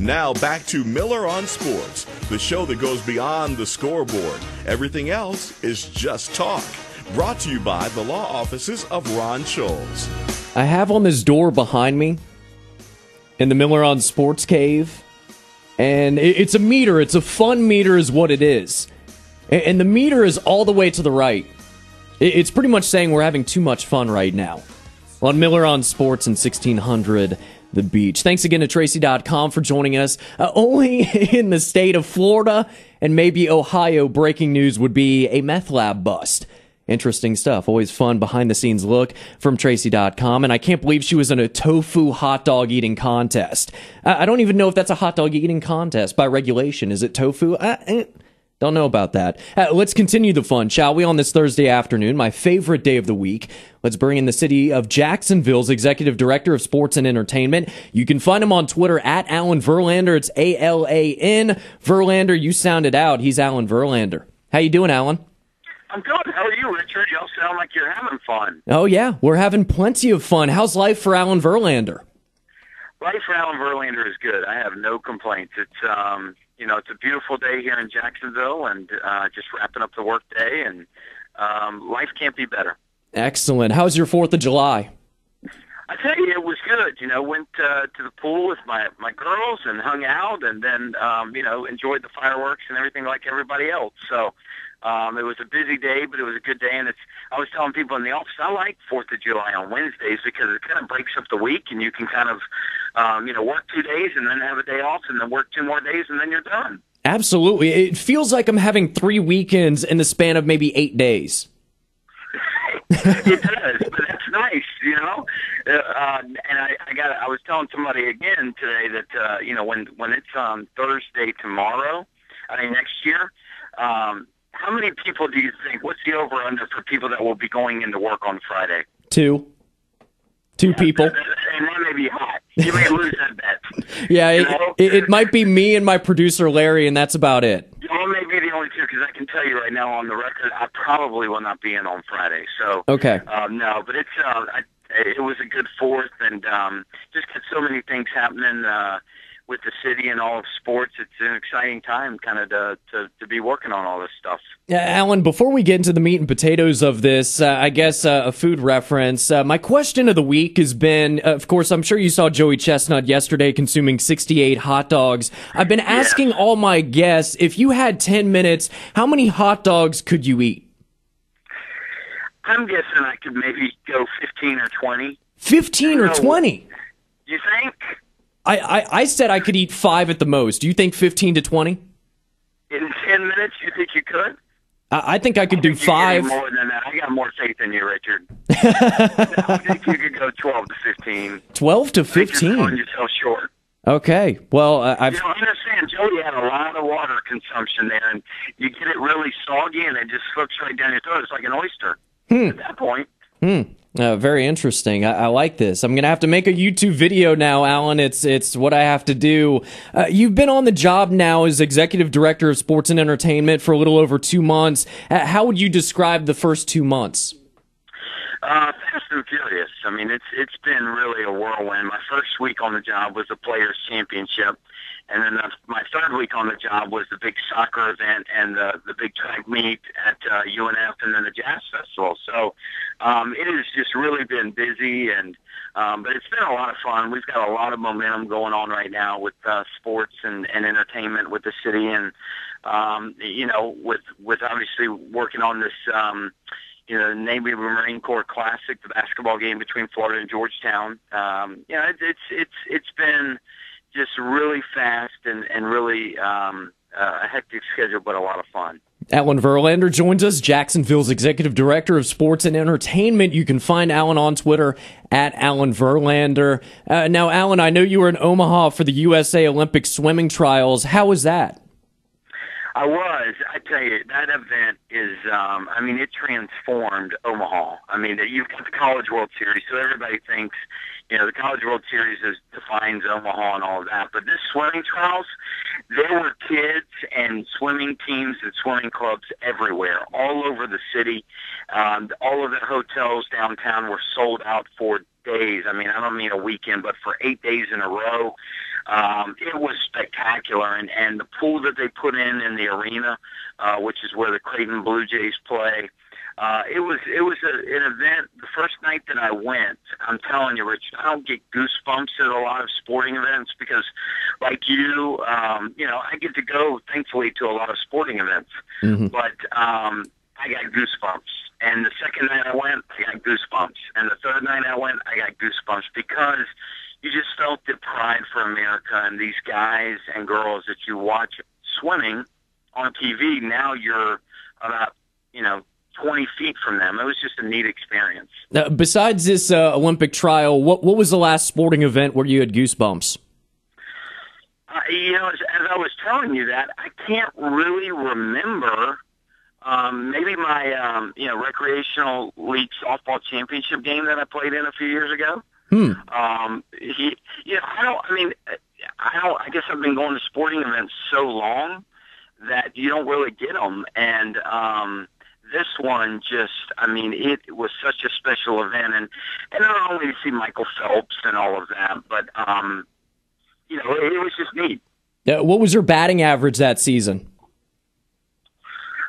Now back to Miller on Sports, the show that goes beyond the scoreboard. Everything else is just talk. Brought to you by the law offices of Ron Scholes. I have on this door behind me in the Miller on Sports cave, and it's a meter. It's a fun meter is what it is. And the meter is all the way to the right. It's pretty much saying we're having too much fun right now on Miller on Sports in 1600 The Beach. Thanks again to Tracy.com for joining us. Only in the state of Florida and maybe Ohio, breaking news would be a meth lab bust. Interesting stuff. Always fun behind-the-scenes look from Tracy.com. And I can't believe she was in a tofu hot dog eating contest. I don't even know if that's a hot dog eating contest by regulation. Is it tofu? Don't know about that. Let's continue the fun, shall we, on this Thursday afternoon, my favorite day of the week. Let's bring in the city of Jacksonville's Executive Director of Sports and Entertainment. You can find him on Twitter at Alan Verlander. It's A-L-A-N. Verlander, you sound it out. He's Alan Verlander. How you doing, Alan? I'm good. How are you, Richard? Y'all sound like you're having fun. Oh, yeah. We're having plenty of fun. How's life for Alan Verlander? Life for Alan Verlander is good. I have no complaints. It's it's a beautiful day here in Jacksonville, and just wrapping up the work day, and life can't be better. Excellent. How's your 4th of July? I tell you, it was good. Went to the pool with my girls and hung out, and then enjoyed the fireworks and everything like everybody else. So it was a busy day, but it was a good day. And I was telling people in the office, I like 4th of July on Wednesdays because it kind of breaks up the week, and you can kind of work 2 days and then have a day off, and then work 2 more days, and then you're done. Absolutely. It feels like I'm having 3 weekends in the span of maybe 8 days. It does, but that's nice, and I was telling somebody again today that when it's Thursday tomorrow, next year, how many people do you think? What's the over under for people that will be going into work on Friday? 2 people. And that may be hot. You may lose that bet. Yeah, it might be me and my producer Larry, and that's about it. Y'all may be the only two, because I can tell you right now on the record, I probably will not be in on Friday. So okay. No, but it was a good 4th, and just got so many things happening with the city and all of sports. It's an exciting time kind of to be working on all this stuff. Yeah, Alan, before we get into the meat and potatoes of this, I guess a food reference, my question of the week has been, of course, I'm sure you saw Joey Chestnut yesterday consuming 68 hot dogs. I've been asking all my guests, if you had 10 minutes, how many hot dogs could you eat? I'm guessing I could maybe go 15 or 20. 15 or 20? You think? I said I could eat 5 at the most. Do you think 15 to 20? In 10 minutes, you think you could? I think I could do 5. More than that. I got more faith in you, Richard. I think you could go 12 to 15. 12 to 15? You're selling yourself short. Okay. Well, I understand Jody had a lot of water consumption there, and you get it really soggy, and it just slips right down your throat. It's like an oyster at that point. Very interesting. I like this. I'm going to have to make a YouTube video now, Alan. It's what I have to do. You've been on the job now as Executive Director of Sports and Entertainment for a little over 2 months. How would you describe the first 2 months? Fast and furious. It's been really a whirlwind. My first week on the job was the Players' Championship. And then my 3rd week on the job was the big soccer event and the big track meet at UNF, and then the Jazz Festival. So it has just really been busy, and but it's been a lot of fun. We've got a lot of momentum going on right now with sports and entertainment with the city, and with obviously working on this Navy Marine Corps Classic, the basketball game between Florida and Georgetown. It's been just really fast and really a hectic schedule, but a lot of fun. Alan Verlander joins us, Jacksonville's Executive Director of Sports and Entertainment. You can find Alan on Twitter at Alan Verlander. Now, Alan, I know you were in Omaha for the USA Olympic swimming trials. How was that? I was. I tell you, that event is, it transformed Omaha. You've got the College World Series, so everybody thinks, the College World Series defines Omaha and all of that. But this swimming trials, there were kids and swimming teams and swimming clubs everywhere, all over the city. All of the hotels downtown were sold out for days. I don't mean a weekend, but for 8 days in a row. It was spectacular, and the pool that they put in the arena, which is where the Creighton Blue Jays play, it was an event. The first night that I went, I'm telling you, Rich, I don't get goosebumps at a lot of sporting events because, like you, I get to go, thankfully, to a lot of sporting events. Mm-hmm. But I got goosebumps. And the second night I went, I got goosebumps. And the third night I went, I got goosebumps because you just felt the pride for America and these guys and girls that you watch swimming on TV. Now you're about, 20 feet from them. It was just a neat experience. Now, besides this Olympic trial, what was the last sporting event where you had goosebumps? As I was telling you that, I can't really remember. Maybe my, recreational league softball championship game that I played in a few years ago. I guess I've been going to sporting events so long that you don't really get them. And, this one it was such a special event, and not only to see Michael Phelps and all of that, but it was just neat. What was your batting average that season?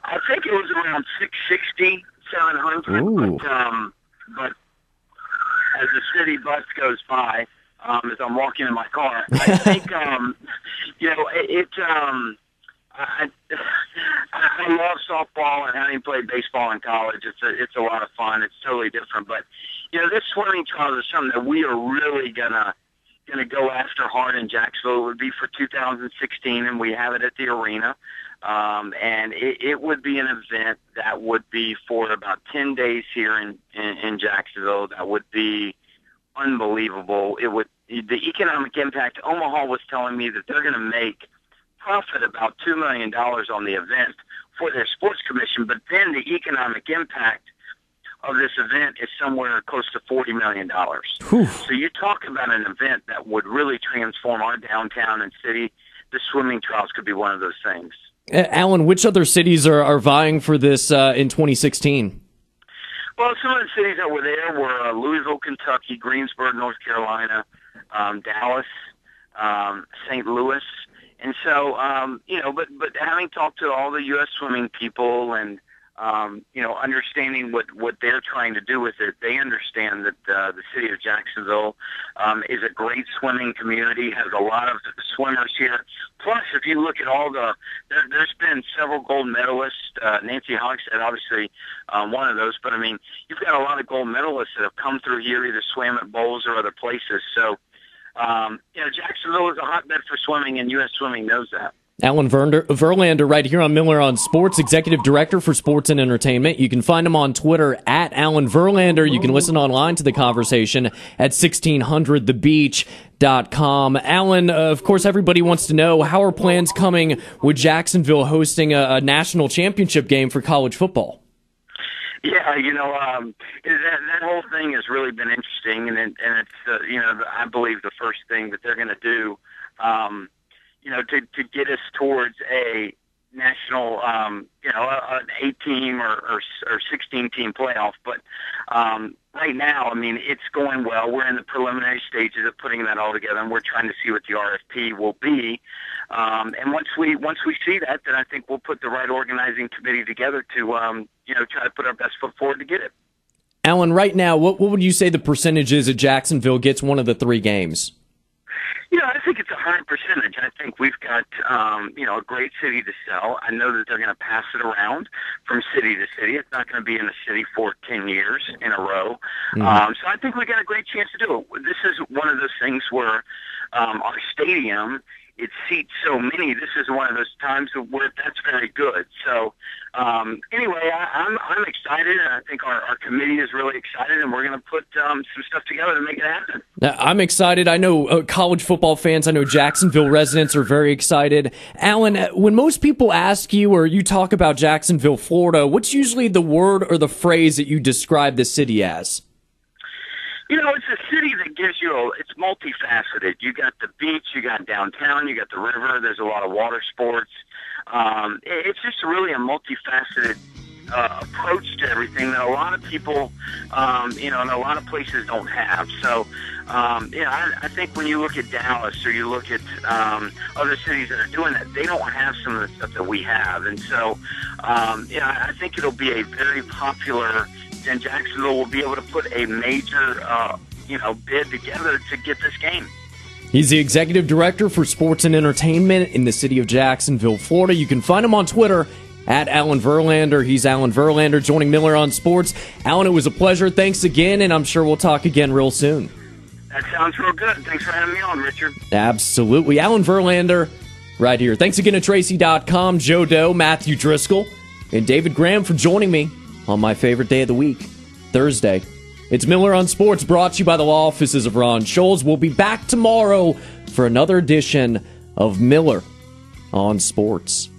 I think it was around 660, 700. But as the city bus goes by, as I'm walking in my car, I think I love softball, and having played baseball in college, it's a lot of fun. It's totally different, but this swimming trial is something that we are really gonna go after hard in Jacksonville. It would be for 2016, and we have it at the arena. And it would be an event that would be for about 10 days here in Jacksonville. That would be unbelievable. The economic impact. Omaha was telling me that they're going to make profit about $2 million on the event for their sports commission, but then the economic impact of this event is somewhere close to $40 million. Whew. So you talk about an event that would really transform our downtown and city. The swimming trials could be one of those things. Alan, which other cities are vying for this in 2016? Well, some of the cities that were there were Louisville, Kentucky, Greensburg, North Carolina, Dallas, St. Louis. And so, but having talked to all the U.S. swimming people and, understanding what they're trying to do with it, they understand that the city of Jacksonville is a great swimming community, has a lot of swimmers here. Plus, if you look at there's been several gold medalists. Nancy Hogshead, obviously, one of those. But, you've got a lot of gold medalists that have come through here, either swam at bowls or other places. So, Jacksonville is a hotbed for swimming, and U.S. Swimming knows that. Alan Verlander right here on Miller on Sports, Executive Director for Sports and Entertainment. You can find him on Twitter at Alan Verlander. You can listen online to the conversation at 1600thebeach.com. Alan, of course, everybody wants to know, how are plans coming with Jacksonville hosting a national championship game for college football? Yeah, that whole thing has really been interesting, and it's, I believe the first thing that they're going to do, to get us towards a national, an 8-team or 16-team playoff. But right now, it's going well. We're in the preliminary stages of putting that all together, and we're trying to see what the RFP will be. And once we see that, then I think we'll put the right organizing committee together to, try to put our best foot forward to get it. Alan, right now, what would you say the percentage is that Jacksonville gets one of the 3 games? I think it's a high percentage. I think we've got, a great city to sell. I know that they're going to pass it around from city to city. It's not going to be in the city for 10 years in a row. Mm-hmm. So I think we got a great chance to do it. This is one of those things where our stadium, it seats so many. This is one of those times where that's very good. So anyway, I'm excited, and I think our committee is really excited, and we're going to put some stuff together to make it happen. I'm excited. I know college football fans, I know Jacksonville residents are very excited. Alan, when most people ask you or you talk about Jacksonville, Florida, what's usually the word or the phrase that you describe the city as? It's a city that gives you it's multifaceted. You got the beach, you got downtown, you got the river, there's a lot of water sports. It's just really a multifaceted approach to everything that a lot of people, and a lot of places don't have. So, I think when you look at Dallas or you look at other cities that are doing that, they don't have some of the stuff that we have. And so, I think it'll be a very popular, and Jacksonville will be able to put a major, bid together to get this game. He's the executive director for sports and entertainment in the city of Jacksonville, Florida. You can find him on Twitter at Alan Verlander. He's Alan Verlander joining Miller on Sports. Alan, it was a pleasure. Thanks again, and I'm sure we'll talk again real soon. That sounds real good. Thanks for having me on, Richard. Absolutely. Alan Verlander right here. Thanks again to Tracy.com, Joe Doe, Matthew Driscoll, and David Graham for joining me on my favorite day of the week, Thursday. It's Miller on Sports, brought to you by the law offices of Ron Scholes. We'll be back tomorrow for another edition of Miller on Sports.